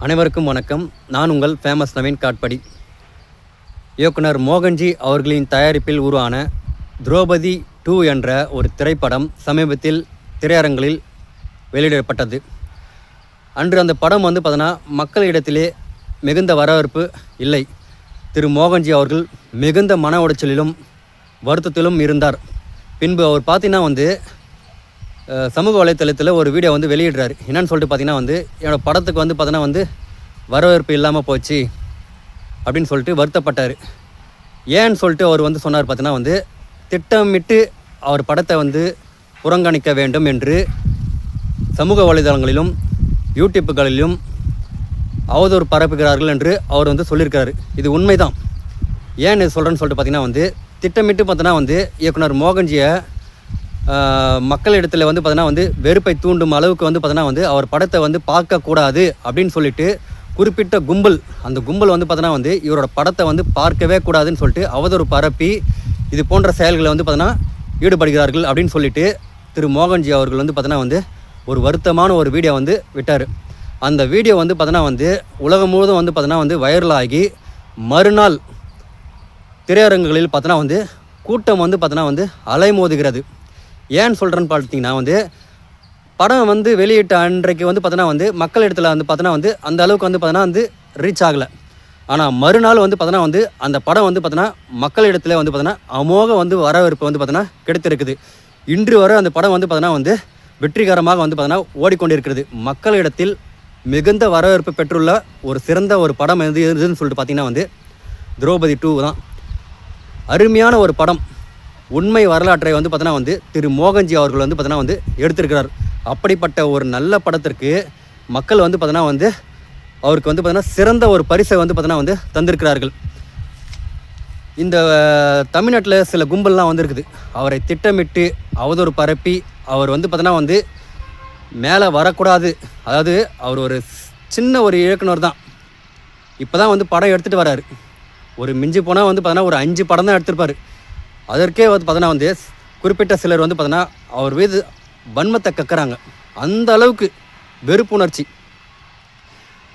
அனைவருக்கும் வணக்கம். நான் உங்கள் ஃபேமஸ் நவீன் காட்படி. இயக்குனர் மோகன்ஜி அவர்களின் தயாரிப்பில் உருவான திரௌபதி 2 என்ற ஒரு திரைப்படம் சமீபத்தில் திரையரங்களில் வெளியிடப்பட்டது. அன்று அந்த படம் பார்த்தோன்னா மக்களிடத்திலே மிகுந்த வரவேற்பு இல்லை. திரு மோகன்ஜி அவர்கள் மிகுந்த மன உடைச்சலிலும் வருத்தத்திலும் இருந்தார். பின்பு அவர் பார்த்தீங்கன்னா சமூக வலைத்தளத்தில் ஒரு வீடியோ வெளியிடுறாரு. என்னன்னு சொல்லிட்டு பார்த்தீங்கன்னா என்னோடய படத்துக்கு பார்த்தோன்னா வரவேற்பு இல்லாமல் போச்சு அப்படின்னு சொல்லிட்டு வருத்தப்பட்டார். ஏன்னு சொல்லிட்டு அவர் சொன்னார் பார்த்தீங்கன்னா திட்டமிட்டு அவர் படத்தை புறங்கணிக்க வேண்டும் என்று சமூக வலைதளங்களிலும் யூடியூப்புகளிலும் அவதூறு பரப்புகிறார்கள் என்று அவர் சொல்லியிருக்கிறாரு. இது உண்மைதான். ஏன் இது சொல்கிறேன்னு சொல்லிட்டு பார்த்தீங்கன்னா திட்டமிட்டு பார்த்தோன்னா இயக்குனர் மோகன்ஜியை மக்களிடத்தில் பார்த்தோன்னா வெறுப்பை தூண்டும் அளவுக்கு பார்த்தோன்னா அவர் படத்தை பார்க்கக்கூடாது அப்படின்னு சொல்லிட்டு குறிப்பிட்ட கும்பல், அந்த கும்பல் பார்த்தோன்னா இவரோட படத்தை பார்க்கவே கூடாதுன்னு சொல்லிட்டு அவதூறு பரப்பி இது போன்ற செயல்களை பார்த்தோன்னா ஈடுபடுகிறார்கள் அப்படின்னு சொல்லிட்டு திரு மோகன்ஜி அவர்கள் பார்த்தோன்னா ஒரு வருத்தமான ஒரு வீடியோ விட்டார். அந்த வீடியோ பார்த்தோன்னா உலகம் முழுவதும் பார்த்தோன்னா வைரலாகி மறுநாள் திரையரங்குகளில் பார்த்தோன்னா கூட்டம் பார்த்தோன்னா அலைமோதுகிறது. ஏன்னு சொல்கிறேன்னு பார்த்தீங்கன்னா படம் வெளியிட்ட அன்றைக்கு பார்த்தோன்னா மக்கள் இடத்துல பார்த்தோன்னா அந்த அளவுக்கு பார்த்தோன்னா ரீச் ஆகலை. ஆனால் மறுநாள் பார்த்தோன்னா அந்த படம் பார்த்தோன்னா மக்கள் இடத்துல பார்த்தோன்னா அமோக வரவேற்பு பார்த்தோன்னா கிடைத்திருக்குது. இன்று வரை அந்த படம் பார்த்தோன்னா வெற்றிகரமாக பார்த்தோன்னா ஓடிக்கொண்டிருக்கிறது. மக்களிடத்தில் மிகுந்த வரவேற்பு பெற்றுள்ள ஒரு சிறந்த ஒரு படம் எதுன்னு சொல்லிட்டு பார்த்தீங்கன்னா திரௌபதி 2 தான். அருமையான ஒரு படம். உண்மை வரலாற்றை பார்த்தோன்னா திரு மோகன்ஜி அவர்கள் பார்த்தோன்னா எடுத்திருக்கிறார். அப்படிப்பட்ட ஒரு நல்ல படத்திற்கு மக்கள் பார்த்தோன்னா அவருக்கு பார்த்தோன்னா சிறந்த ஒரு பரிசை பார்த்தோன்னா தந்திருக்கிறார்கள். இந்த தமிழ்நாட்டில் சில கும்பல்லாம் இருக்குது. அவரை திட்டமிட்டு அவதூறு பரப்பி அவர் பார்த்தோன்னா மேலே வரக்கூடாது. அதாவது அவர் ஒரு சின்ன ஒரு இயக்குனர் தான். இப்போ தான் படம் எடுத்துகிட்டு வராரு. ஒரு மிஞ்சி போனால் பார்த்தோன்னா ஒரு 5 படம் தான் எடுத்திருப்பார். அதற்கே பார்த்தோன்னா குறிப்பிட்ட சிலர் பார்த்தோன்னா அவர் மீது வன்மத்தை கக்குறாங்க. அந்த அளவுக்கு வெறுப்புணர்ச்சி.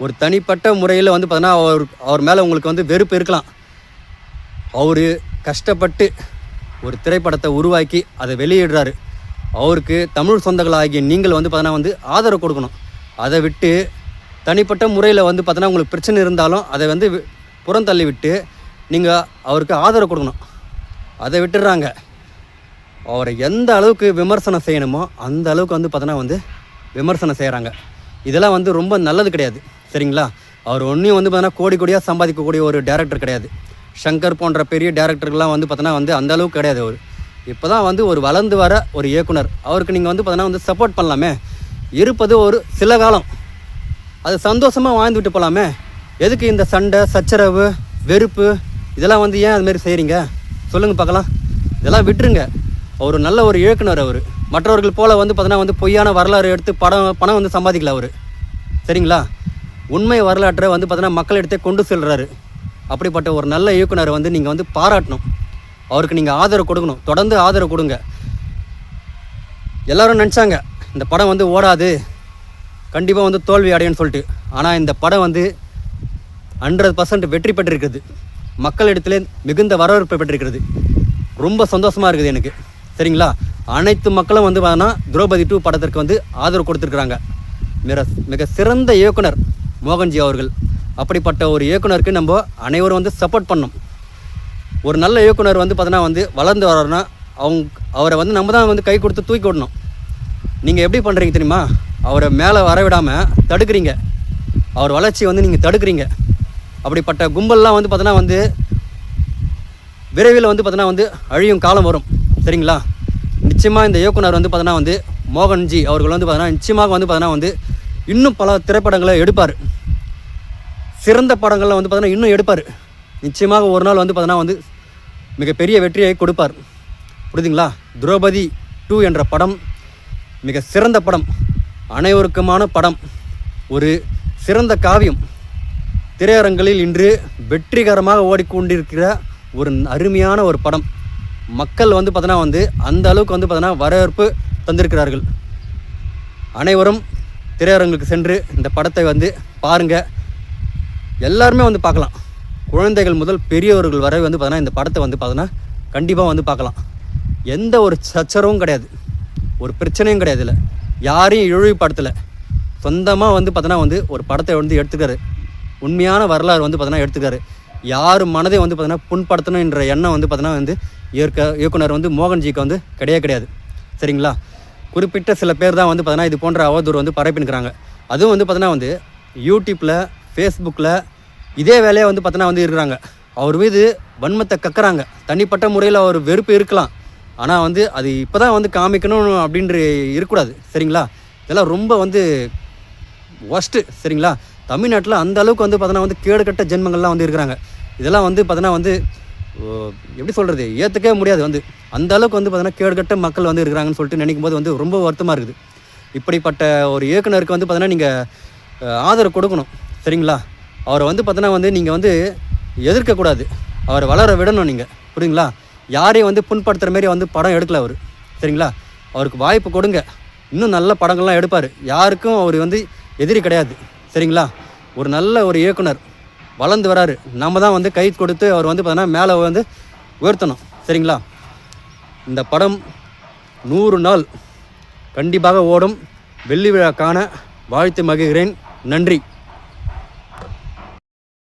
ஒரு தனிப்பட்ட முறையில் பார்த்தோன்னா அவர் மேலே உங்களுக்கு வெறுப்பு இருக்கலாம். அவர் கஷ்டப்பட்டு ஒரு திரைப்படத்தை உருவாக்கி அதை வெளியிடுறாரு. அவருக்கு தமிழ் சொந்தங்களாகிய நீங்கள் பார்த்தோன்னா ஆதரவு கொடுக்கணும். அதை விட்டு தனிப்பட்ட முறையில் பார்த்தோன்னா உங்களுக்கு பிரச்சனை இருந்தாலும் அதை புறந்தள்ளி விட்டு நீங்கள் அவருக்கு ஆதரவு கொடுக்கணும். அதை விட்டுடுறாங்க. அவரை எந்த அளவுக்கு விமர்சனம் செய்யணுமோ அந்த அளவுக்கு பார்த்தோன்னா விமர்சனம் செய்கிறாங்க. இதெல்லாம் ரொம்ப நல்லது கிடையாது. சரிங்களா? அவர் ஒன்றையும் பார்த்தோன்னா கோடி கோடியாக சம்பாதிக்கக்கூடிய ஒரு டேரக்டர் கிடையாது. ஷங்கர் போன்ற பெரிய டேரக்டர்கள்லாம் பார்த்தோன்னா அந்த அளவுக்கு கிடையாது. அவர் இப்போ தான் ஒரு வளர்ந்து வர ஒரு இயக்குனர். அவருக்கு நீங்கள் பார்த்தோன்னா சப்போர்ட் பண்ணலாமே. இருப்பது ஒரு சில காலம், அது சந்தோஷமாக வாழ்ந்துவிட்டு போகலாமே. எதுக்கு இந்த சண்டை சச்சரவு வெறுப்பு இதெல்லாம் ஏன் அதுமாரி செய்கிறீங்க சொல்லுங்கள் பார்க்கலாம். இதெல்லாம் விட்டுருங்க. அவர் நல்ல ஒரு இயக்குனர். அவர் மற்றவர்கள் போல் பார்த்தோன்னா பொய்யான வரலாறு எடுத்து பணம் சம்பாதிக்கல அவர். சரிங்களா? உண்மை வரலாற்றை பார்த்தோன்னா மக்களிடத்தை கொண்டு செல்கிறாரு. அப்படிப்பட்ட ஒரு நல்ல இயக்குனரை நீங்கள் பாராட்டணும். அவருக்கு நீங்கள் ஆதரவு கொடுக்கணும். தொடர்ந்து ஆதரவு கொடுங்க. எல்லோரும் நினச்சாங்க இந்த படம் ஓடாது, கண்டிப்பாக தோல்வி அடையும்னு சொல்லிட்டு. ஆனால் இந்த படம் 100% வெற்றி பெற்றிருக்கிறது. மக்களிடத்திலே மிகுந்த வரவேற்பு பெற்றிருக்கிறது. ரொம்ப சந்தோஷமாக இருக்குது எனக்கு. சரிங்களா? அனைத்து மக்களும் பார்த்தோன்னா திரௌபதி 2 படத்திற்கு ஆதரவு கொடுத்துருக்குறாங்க. மிக சிறந்த இயக்குனர் மோகன்ஜி அவர்கள். அப்படிப்பட்ட ஒரு இயக்குனருக்கு நம்ம அனைவரும் சப்போர்ட் பண்ணணும். ஒரு நல்ல இயக்குனர் பார்த்தோன்னா வளர்ந்து வர்றோன்னா அவரை நம்ம தான் கை கொடுத்து தூக்கி விடணும். நீங்கள் எப்படி பண்ணுறீங்க தெரியுமா? அவரை மேலே வரவிடாமல் தடுக்கிறீங்க. அவர் வளர்ச்சியை நீங்கள் தடுக்கிறீங்க. அப்படிப்பட்ட கும்பல்லாம் பார்த்தோன்னா விரைவில் பார்த்தோன்னா அழியும் காலம் வரும். சரிங்களா? நிச்சயமாக இந்த இயக்குனர் பார்த்தோன்னா மோகன்ஜி அவர்கள் பார்த்தோன்னா நிச்சயமாக பார்த்தோன்னா இன்னும் பல திரைப்படங்களை எடுப்பார். சிறந்த படங்களை பார்த்தோன்னா இன்னும் எடுப்பார். நிச்சயமாக ஒரு நாள் பார்த்தோன்னா மிகப்பெரிய வெற்றியை கொடுப்பார். புரியுதுங்களா? திரௌபதி 2 என்ற படம் மிக சிறந்த படம். அனைவருக்குமான படம். ஒரு சிறந்த காவியம். திரையரங்களில் இன்று வெற்றிகரமாக ஓடிக்கொண்டிருக்கிற ஒரு அருமையான ஒரு படம். மக்கள் பார்த்தோன்னா அந்த அளவுக்கு பார்த்தோன்னா வரவேற்பு தந்திருக்கிறார்கள். அனைவரும் திரையரங்குக்கு சென்று இந்த படத்தை பாருங்கள். எல்லாருமே வந்து பார்க்கலாம். குழந்தைகள் முதல் பெரியவர்கள் வரை வந்து பார்த்தீங்கன்னா இந்த படத்தை வந்து பார்த்தீங்கன்னா கண்டிப்பாக வந்து பார்க்கலாம். எந்த ஒரு சச்சரவும் கிடையாது, ஒரு பிரச்சனையும் கிடையாது. இல்லை யாரையும் இழிவுபடுத்தலை. சொந்தமாக வந்து பார்த்தீங்கன்னா வந்து ஒரு படத்தை வந்து எடுத்துக்காரு. உண்மையான வரலாறு வந்து பார்த்தீங்கன்னா எடுத்துக்காரு. யார் மனதையும் வந்து பார்த்தீங்கன்னா புண்படுத்தணுன்ற எண்ணம் வந்து பார்த்தீங்கன்னா வந்து இயக்குனர் வந்து மோகன்ஜிக்கு வந்து கிடையாது. சரிங்களா? குறிப்பிட்ட சில பேர் தான் வந்து பார்த்தீங்கன்னா இது போன்ற அவதூறு வந்து பரப்பினுக்கிறாங்க. அதுவும் வந்து பார்த்தீங்கன்னா வந்து யூடியூப்பில், ஃபேஸ்புக்கில் இதே வேலையை வந்து பார்த்தீங்கன்னா வந்து இருக்கிறாங்க. அவர் மீது வன்மத்தை கக்குறாங்க. தனிப்பட்ட முறையில் அவர் வெறுப்பு இருக்கலாம், ஆனால் வந்து அது இப்போ தான் வந்து காமிக்கணும் அப்படின்ற இருக்கக்கூடாது. சரிங்களா? இதெல்லாம் ரொம்ப வந்து ஒஸ்ட்டு. சரிங்களா? தமிழ்நாட்டில் அந்த அளவுக்கு வந்து பார்த்தீங்கன்னா வந்து கேடுகட்ட ஜென்மங்கள்லாம் வந்து இருக்கிறாங்க. இதெல்லாம் வந்து பார்த்தீங்கன்னா வந்து எப்படி சொல்கிறது, ஏற்றுக்கவே முடியாது. வந்து அந்த அளவுக்கு வந்து பார்த்தீங்கன்னா கேடுகட்ட மக்கள் வந்து இருக்கிறாங்கன்னு சொல்லிட்டு நினைக்கும் போது வந்து ரொம்ப வருத்தமாக இருக்குது. இப்படிப்பட்ட ஒரு இயக்குனருக்கு வந்து பார்த்தீங்கன்னா நீங்கள் ஆதரவு கொடுக்கணும். சரிங்களா? அவரை வந்து பார்த்தீங்கன்னா வந்து நீங்கள் வந்து எதிர்க்கக்கூடாது, அவரை வளர விடணும் நீங்கள். புரியுங்களா? யாரையும் வந்து புண்படுத்துகிற மாரி வந்து படம் எடுக்கல அவர். சரிங்களா? அவருக்கு வாய்ப்பு கொடுங்க, இன்னும் நல்ல படங்கள்லாம் எடுப்பார். யாருக்கும் அவர் வந்து எதிரி கிடையாது. சரிங்களா? ஒரு நல்ல ஒரு இயக்குனர் வளர்ந்து வராரு. நம்ம தான் வந்து கை கொடுத்து அவர் வந்து பார்த்தீங்கன்னா மேலே வந்து உயர்த்தணும். சரிங்களா? இந்த படம் 100 நாள் கண்டிப்பாக ஓடும். வெள்ளி விழா காண வாழ்த்து மகிழ்கிறேன். நன்றி.